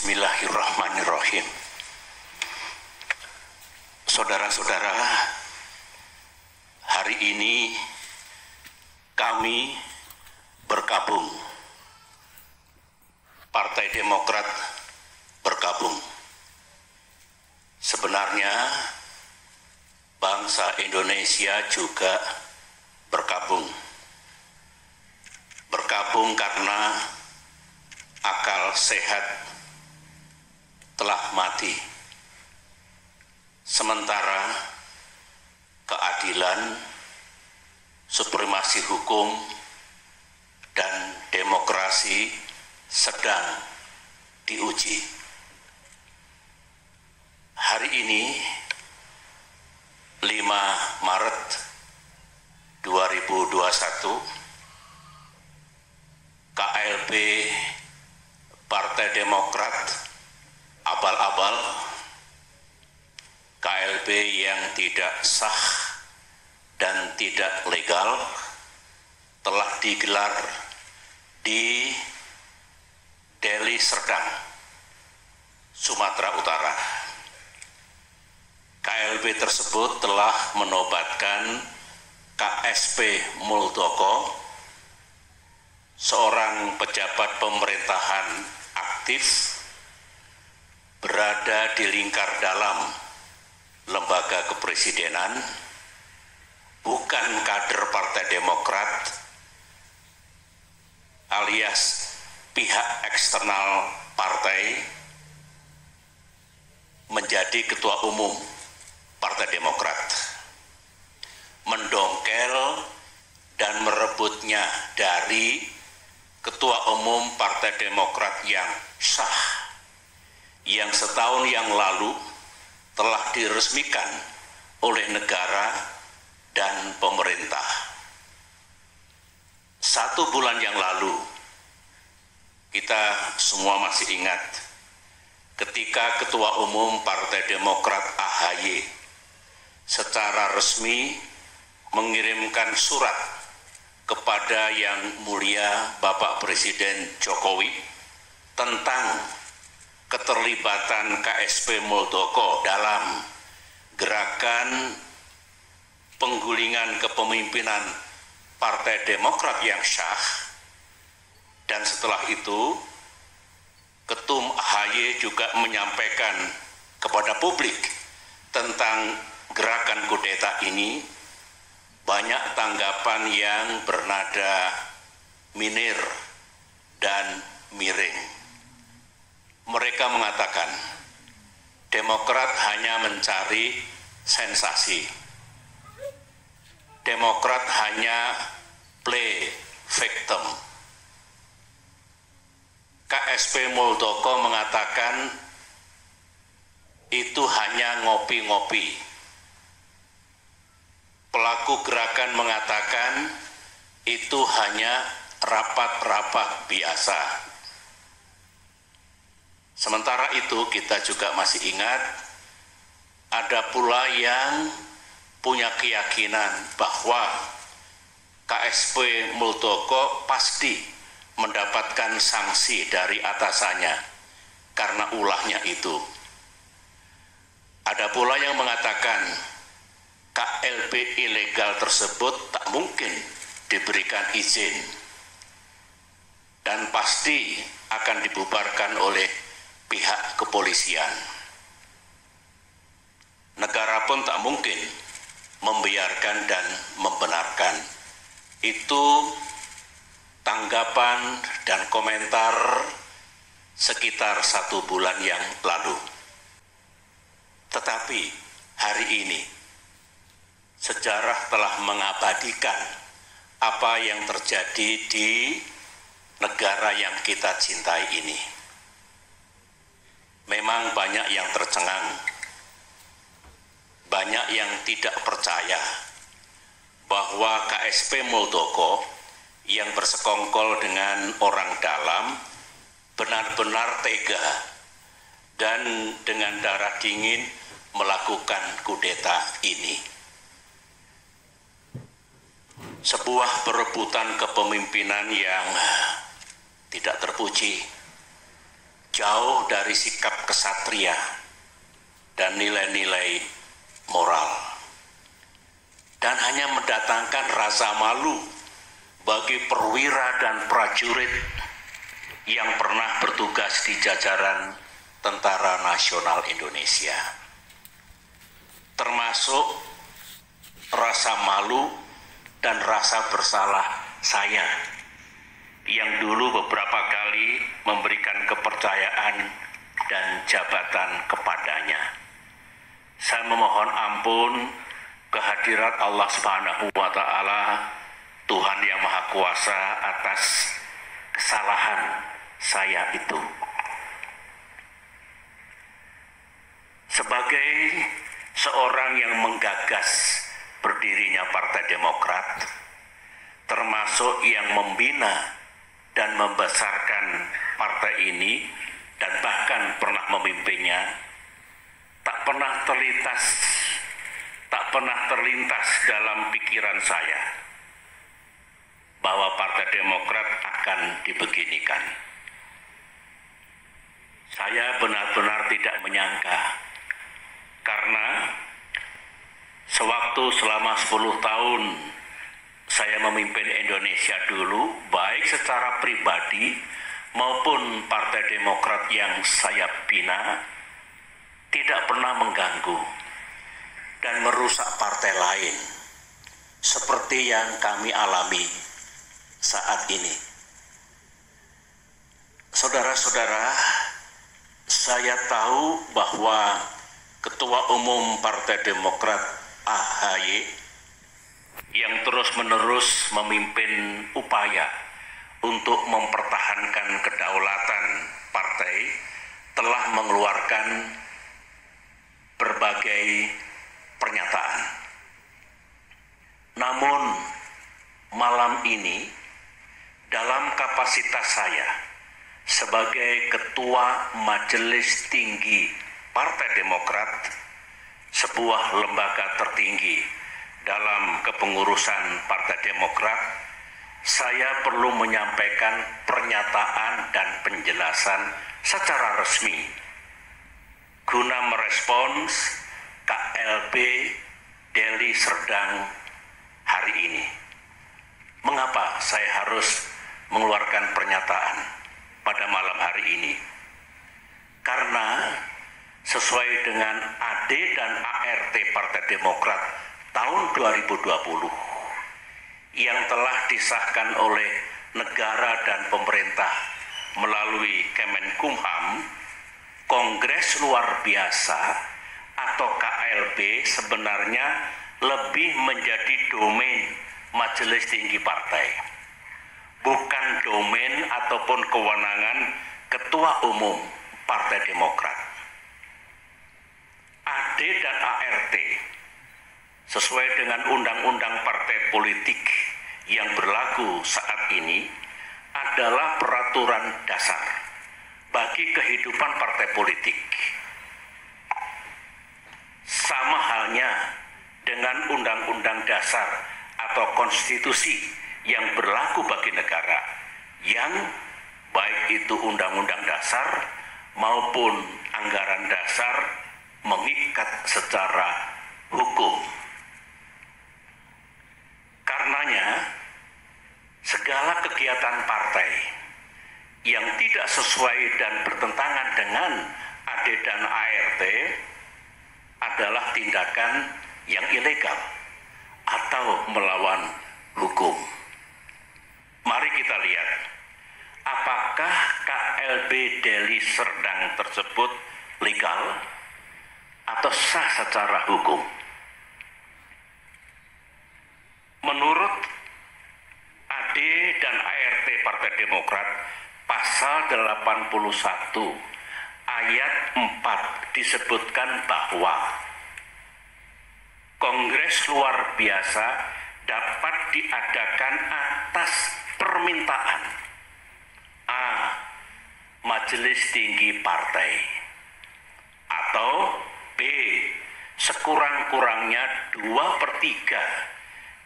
Bismillahirrahmanirrahim. Saudara-saudara, hari ini kami bergabung. Partai Demokrat bergabung. Sebenarnya bangsa Indonesia juga bergabung. Bergabung karena akal sehat telah mati. Sementara keadilan, supremasi hukum, dan demokrasi sedang diuji. Hari ini 5 Maret 2021, KLB Partai Demokrat abal-abal, KLB yang tidak sah dan tidak legal telah digelar di Deli Serdang, Sumatera Utara. KLB tersebut telah menobatkan KSP Muldoko, seorang pejabat pemerintahan aktif berada di lingkar dalam lembaga kepresidenan, bukan kader Partai Demokrat alias pihak eksternal partai, menjadi ketua umum Partai Demokrat, mendongkel dan merebutnya dari ketua umum Partai Demokrat yang sah, yang setahun yang lalu telah diresmikan oleh negara dan pemerintah. 1 bulan yang lalu, kita semua masih ingat ketika Ketua Umum Partai Demokrat AHY secara resmi mengirimkan surat kepada Yang Mulia Bapak Presiden Jokowi tentang keterlibatan KSP Muldoko dalam gerakan penggulingan kepemimpinan Partai Demokrat yang sah. Dan setelah itu Ketum AHY juga menyampaikan kepada publik tentang gerakan kudeta ini. Banyak tanggapan yang bernada minir dan miring. Mereka mengatakan Demokrat hanya mencari sensasi. Demokrat hanya play victim. KSP Muldoko mengatakan itu hanya ngopi-ngopi. Pelaku gerakan mengatakan itu hanya rapat-rapat biasa. Sementara itu kita juga masih ingat ada pula yang punya keyakinan bahwa KSP Muldoko pasti mendapatkan sanksi dari atasannya karena ulahnya itu. Ada pula yang mengatakan KLB ilegal tersebut tak mungkin diberikan izin dan pasti akan dibubarkan oleh pihak kepolisian. Negara pun tak mungkin membiarkan dan membenarkan. Itu tanggapan dan komentar sekitar 1 bulan yang lalu. Tetapi hari ini sejarah telah mengabadikan apa yang terjadi di negara yang kita cintai ini. Memang banyak yang tercengang, banyak yang tidak percaya bahwa KSP Muldoko yang bersekongkol dengan orang dalam benar-benar tega dan dengan darah dingin melakukan kudeta ini. Sebuah perebutan kepemimpinan yang tidak terpuji, jauh dari sikap kesatria dan nilai-nilai moral, dan hanya mendatangkan rasa malu bagi perwira dan prajurit yang pernah bertugas di jajaran Tentara Nasional Indonesia, termasuk rasa malu dan rasa bersalah saya yang dulu beberapa kali memberikan kepercayaan dan jabatan kepadanya. Saya memohon ampun kehadirat Allah Subhanahu wa Ta'ala, Tuhan yang Maha Kuasa, atas kesalahan saya itu. Sebagai seorang yang menggagas berdirinya Partai Demokrat, termasuk yang membina dan membesarkan partai ini dan bahkan pernah memimpinnya, tak pernah terlintas dalam pikiran saya bahwa Partai Demokrat akan dibeginikan. Saya benar-benar tidak menyangka, karena sewaktu selama 10 tahun saya memimpin Indonesia dulu, baik secara pribadi maupun Partai Demokrat yang saya bina, tidak pernah mengganggu dan merusak partai lain seperti yang kami alami saat ini. Saudara-saudara, saya tahu bahwa Ketua Umum Partai Demokrat AHY yang terus-menerus memimpin upaya untuk mempertahankan kedaulatan partai telah mengeluarkan berbagai pernyataan. Namun malam ini, dalam kapasitas saya sebagai Ketua Majelis Tinggi Partai Demokrat, sebuah lembaga tertinggi dalam kepengurusan Partai Demokrat, saya perlu menyampaikan pernyataan dan penjelasan secara resmi guna merespons KLB Deli Serdang hari ini. Mengapa saya harus mengeluarkan pernyataan pada malam hari ini? Karena sesuai dengan AD dan ART Partai Demokrat tahun 2020 yang telah disahkan oleh negara dan pemerintah melalui Kemenkumham, Kongres Luar Biasa atau KLB sebenarnya lebih menjadi domain Majelis Tinggi Partai, bukan domain ataupun kewenangan Ketua Umum Partai Demokrat. AD dan ART sesuai dengan undang-undang partai politik yang berlaku saat ini adalah peraturan dasar bagi kehidupan partai politik. Sama halnya dengan undang-undang dasar atau konstitusi yang berlaku bagi negara, yang baik itu undang-undang dasar maupun anggaran dasar mengikat secara hukum. Karenanya, segala kegiatan partai yang tidak sesuai dan bertentangan dengan AD dan ART adalah tindakan yang ilegal atau melawan hukum. Mari kita lihat, apakah KLB Deli Serdang tersebut legal atau sah secara hukum? Menurut AD dan ART Partai Demokrat, pasal 81 ayat 4 disebutkan bahwa Kongres Luar Biasa dapat diadakan atas permintaan A. Majelis Tinggi Partai, atau B. sekurang-kurangnya 2/3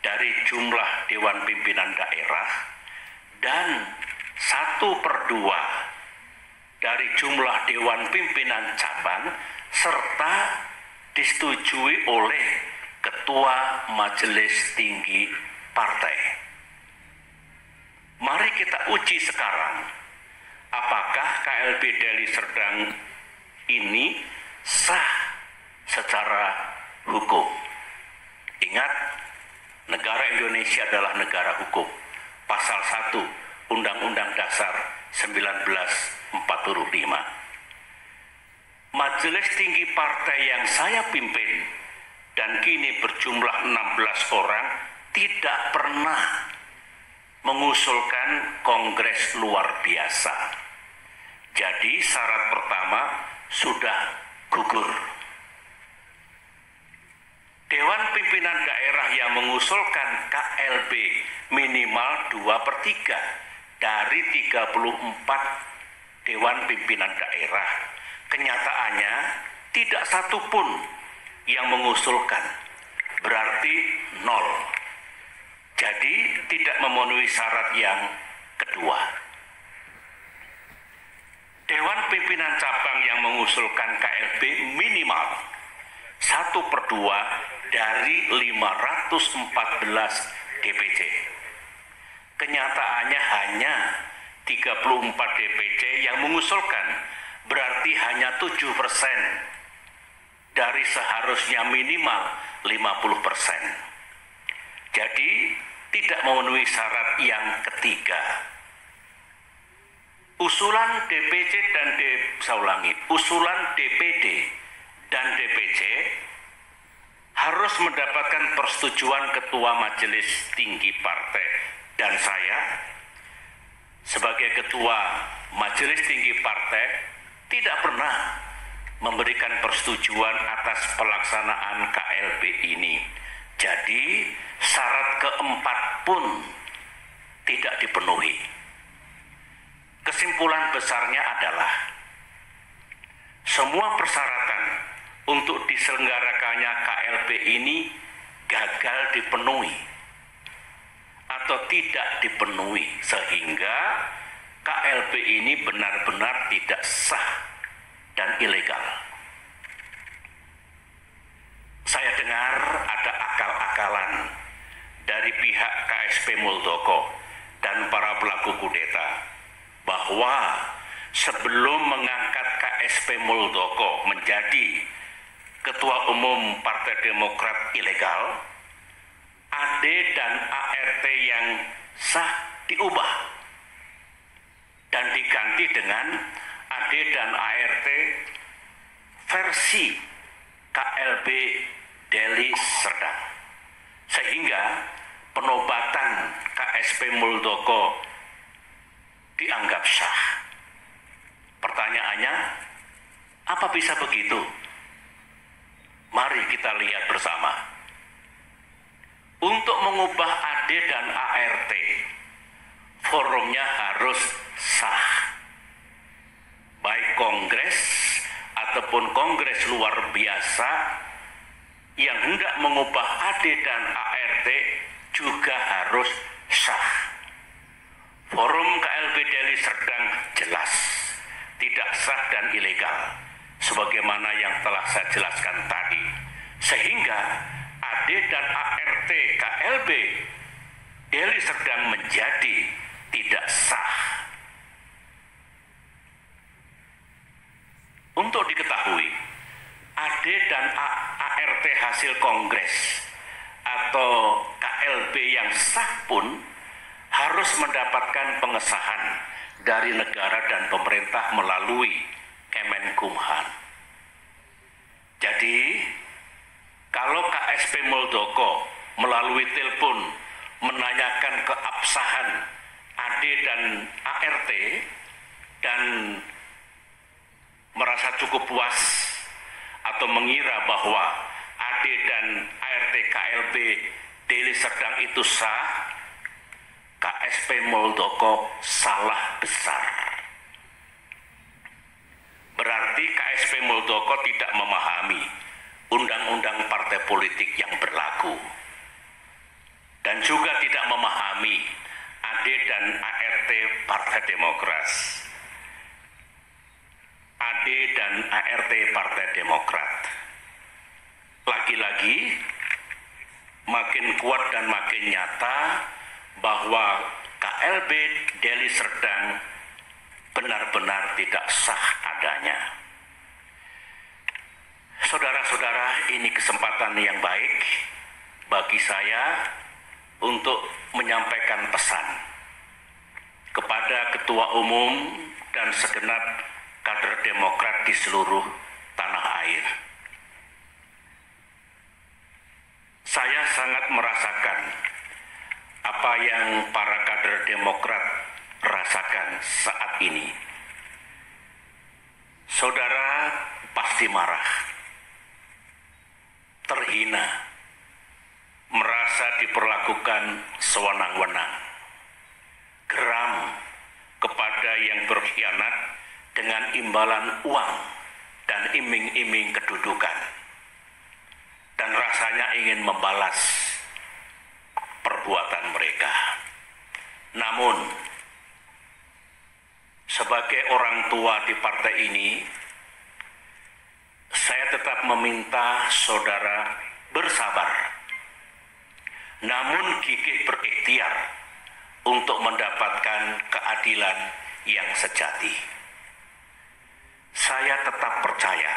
dari jumlah Dewan Pimpinan Daerah dan 1/2 dari jumlah Dewan Pimpinan Cabang serta disetujui oleh Ketua Majelis Tinggi Partai. Mari kita uji sekarang, apakah KLB Deli Serdang ini sah secara hukum. Ingat, negara Indonesia adalah negara hukum. Pasal 1 Undang-Undang Dasar 1945. Majelis Tinggi Partai yang saya pimpin dan kini berjumlah 16 orang tidak pernah mengusulkan kongres luar biasa. Jadi syarat pertama sudah gugur. Dewan Pimpinan Daerah yang mengusulkan KLB minimal 2/3 dari 34 Dewan Pimpinan Daerah. Kenyataannya tidak satu pun yang mengusulkan, berarti 0. Jadi tidak memenuhi syarat yang kedua. Dewan Pimpinan Cabang yang mengusulkan KLB minimal 1/2 dari 514 DPC. Kenyataannya hanya 34 DPC yang mengusulkan, berarti hanya 7% dari seharusnya minimal 50%. Jadi tidak memenuhi syarat yang ketiga. Usulan DPC dan usulan DPD dan DPC harus mendapatkan persetujuan Ketua Majelis Tinggi Partai, dan saya sebagai Ketua Majelis Tinggi Partai tidak pernah memberikan persetujuan atas pelaksanaan KLB ini. Jadi syarat keempat pun tidak dipenuhi. Kesimpulan besarnya adalah semua persyaratan untuk diselenggarakannya KLB ini gagal dipenuhi atau tidak dipenuhi, sehingga KLB ini benar-benar tidak sah dan ilegal. Saya dengar ada akal-akalan dari pihak KSP Muldoko dan para pelaku kudeta bahwa sebelum mengangkat KSP Muldoko menjadi Ketua Umum Partai Demokrat ilegal, AD dan ART yang sah diubah dan diganti dengan AD dan ART versi KLB Deli Serdang, sehingga penobatan KSP Muldoko dianggap sah. Pertanyaannya, apa bisa begitu? Mari kita lihat bersama. Untuk mengubah AD dan ART, forumnya harus sah. Baik kongres ataupun kongres luar biasa yang hendak mengubah AD dan ART juga harus sah. Forum KLB Deli Serdang jelas tidak sah dan ilegal, sebagaimana yang telah saya jelaskan tadi, sehingga AD dan ART KLB Deli Serdang menjadi tidak sah. Untuk diketahui, AD dan ART hasil kongres atau KLB yang sah pun harus mendapatkan pengesahan dari negara dan pemerintah melalui Kemenkumham. Jadi, kalau KSP Muldoko melalui telepon menanyakan keabsahan AD dan ART dan merasa cukup puas atau mengira bahwa AD dan ART KLB Deli Serdang itu sah, KSP Muldoko salah besar. Berarti KSP Muldoko tidak memahami undang-undang partai politik yang berlaku dan juga tidak memahami AD dan ART Partai Demokrat. AD dan ART Partai Demokrat. Lagi-lagi makin kuat dan makin nyata bahwa KLB Deli Serdang benar-benar tidak sah adanya. Saudara-saudara, ini kesempatan yang baik bagi saya untuk menyampaikan pesan kepada Ketua Umum dan segenap kader Demokrat di seluruh tanah air. Saya sangat merasakan apa yang para kader Demokrat rasakan saat ini. Saudara pasti marah, terhina, merasa diperlakukan sewenang-wenang, geram kepada yang berkhianat dengan imbalan uang dan iming-iming kedudukan, dan rasanya ingin membalas perbuatan mereka. Namun, sebagai orang tua di partai ini, saya tetap meminta saudara bersabar, namun gigih berikhtiar untuk mendapatkan keadilan yang sejati. Saya tetap percaya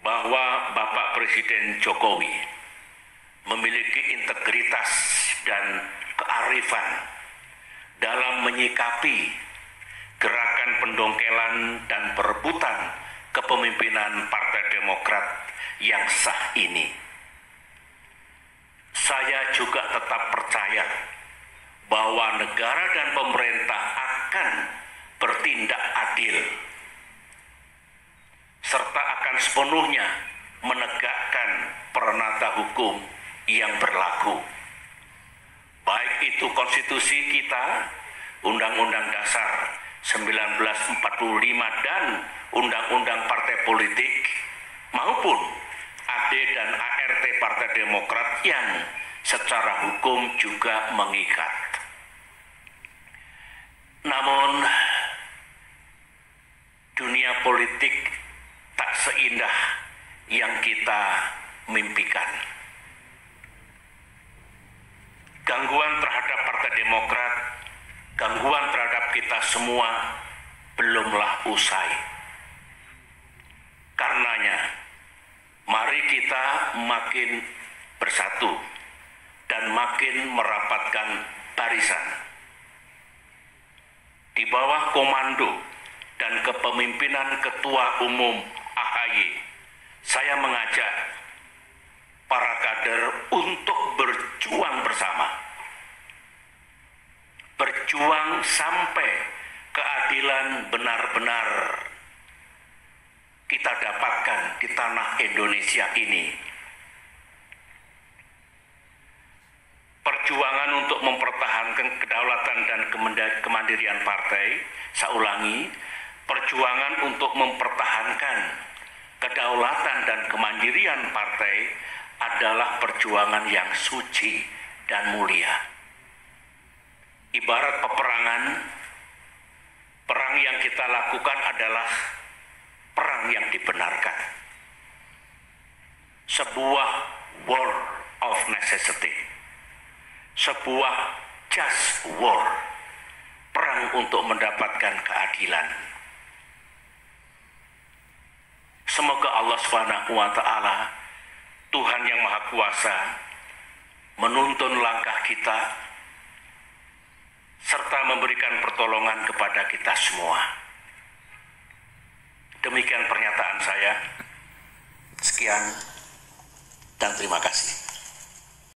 bahwa Bapak Presiden Jokowi memiliki integritas dan kearifan dalam menyikapi gerakan pendongkelan dan perebutan kepemimpinan Partai Demokrat yang sah ini. Saya juga tetap percaya bahwa negara dan pemerintah akan bertindak adil serta akan sepenuhnya menegakkan peranata hukum yang berlaku, baik itu konstitusi kita, Undang-Undang Dasar 1945 dan Undang-Undang Partai Politik, maupun AD dan ART Partai Demokrat yang secara hukum juga mengikat. Namun, dunia politik tak seindah yang kita mimpikan. Gangguan terhadap Partai Demokrat, gangguan terhadap kita semua belumlah usai. Karenanya, mari kita makin bersatu dan makin merapatkan barisan. Di bawah komando dan kepemimpinan Ketua Umum AHY, saya mengajak para kader untuk berjuang bersama. Berjuang sampai keadilan benar-benar kita dapatkan di tanah Indonesia ini. Perjuangan untuk mempertahankan kedaulatan dan kemandirian partai, saya ulangi, perjuangan untuk mempertahankan kedaulatan dan kemandirian partai adalah perjuangan yang suci dan mulia. Ibarat peperangan, perang yang kita lakukan adalah perang yang dibenarkan. Sebuah war of necessity. Sebuah just war. Perang untuk mendapatkan keadilan. Semoga Allah SWT, Tuhan yang Maha Kuasa, menuntun langkah kita serta memberikan pertolongan kepada kita semua. Demikian pernyataan saya. Sekian dan terima kasih.